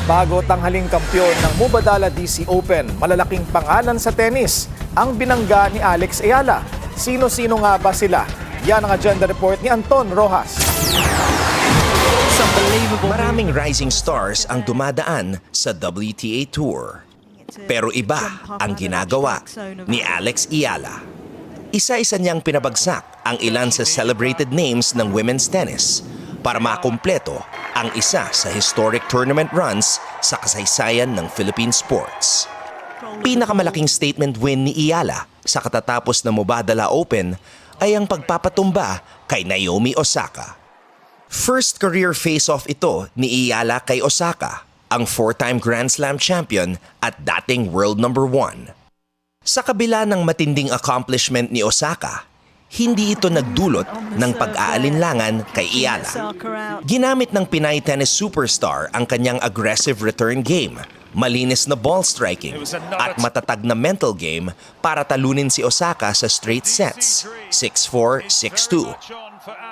Bago tanghaling kampyon ng Mubadala DC Open, malalaking pangalan sa tennis ang binangga ni Alex Ayala. Sino-sino nga ba sila? Yan ang agenda report ni Anton Rojas. Maraming rising stars ang dumadaan sa WTA Tour. Pero iba ang ginagawa ni Alex Ayala. Isa-isa niyang pinabagsak ang ilan sa celebrated names ng women's tennis para makumpleto ang isa sa historic tournament runs sa kasaysayan ng Philippine sports. Pinakamalaking statement win ni Ayala sa katatapos na Mubadala Open ay ang pagpapatumba kay Naomi Osaka. First career face-off ito ni Ayala kay Osaka, ang 4-time Grand Slam champion at dating world number 1. Sa kabila ng matinding accomplishment ni Osaka, hindi ito nagdulot ng pag-aalinlangan kay Ayala. Ginamit ng Pinay tennis superstar ang kanyang aggressive return game, malinis na ball striking at matatag na mental game para talunin si Osaka sa straight sets, 6-4, 6-2.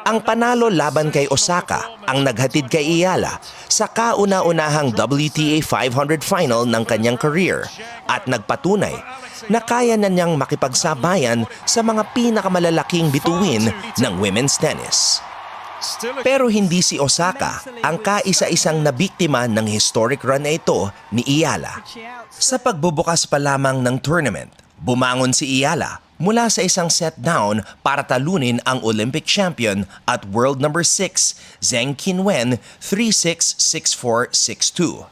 Ang panalo laban kay Osaka ang naghatid kay Ayala sa kauna-unahang WTA 500 final ng kanyang career at nagpatunay na kaya na niyang makipagsabayan sa mga pinakamalalaking bituin ng women's tennis. Pero hindi si Osaka ang kaisa-isang nabiktima ng historic run na ito ni Ayala. Sa pagbubukas pa lamang ng tournament, bumangon si Ayala mula sa isang set down para talunin ang Olympic champion at world number 6 Zheng Qinwen 3-6, 6-4, 6-2.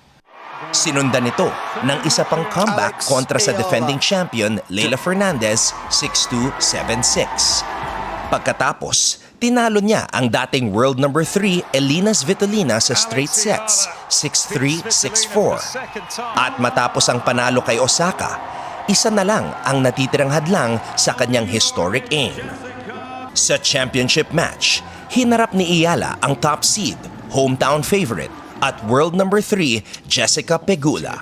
Sinundan ito ng isa pang comeback kontra sa defending champion Leylah Fernandez 6-2, 7-6. Pagkatapos, tinalo niya ang dating world number 3 Elina Svitolina sa straight sets 6-3, 6-4. At matapos ang panalo kay Osaka, isa na lang ang natitirang hadlang sa kanyang historic aim. Sa championship match, hinarap ni Ayala ang top seed, hometown favorite, at world number 3 Jessica Pegula.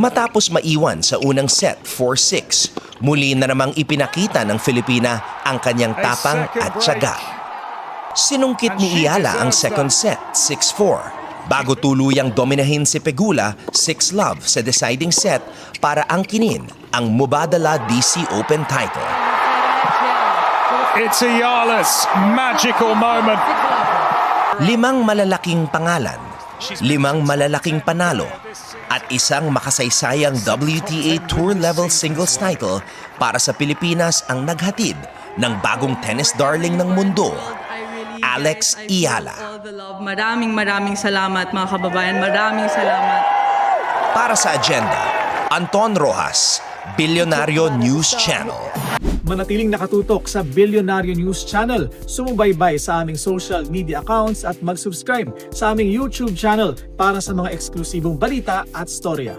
Matapos maiwan sa unang set 4-6, muli na namang ipinakita ng Filipina ang kanyang tapang at tiyaga. Sinungkit ni Ayala ang second set 6-4 bago tuluyang dominahin si Pegula 6-love sa deciding set para angkinin ang Mubadala DC Open title. It's Ayala's magical moment. 5 malalaking pangalan, 5 malalaking panalo, at isang makasaysayang WTA Tour level singles title para sa Pilipinas ang naghatid ng bagong tennis darling ng mundo, Alex Ayala. Maraming salamat mga kababayan. Maraming salamat. Para sa agenda, Anton Rojas, Bilyonaryo News Channel. Manatiling nakatutok sa Bilyonaryo News Channel, sumubaybay sa aming social media accounts at mag-subscribe sa aming YouTube channel para sa mga eksklusibong balita at storya.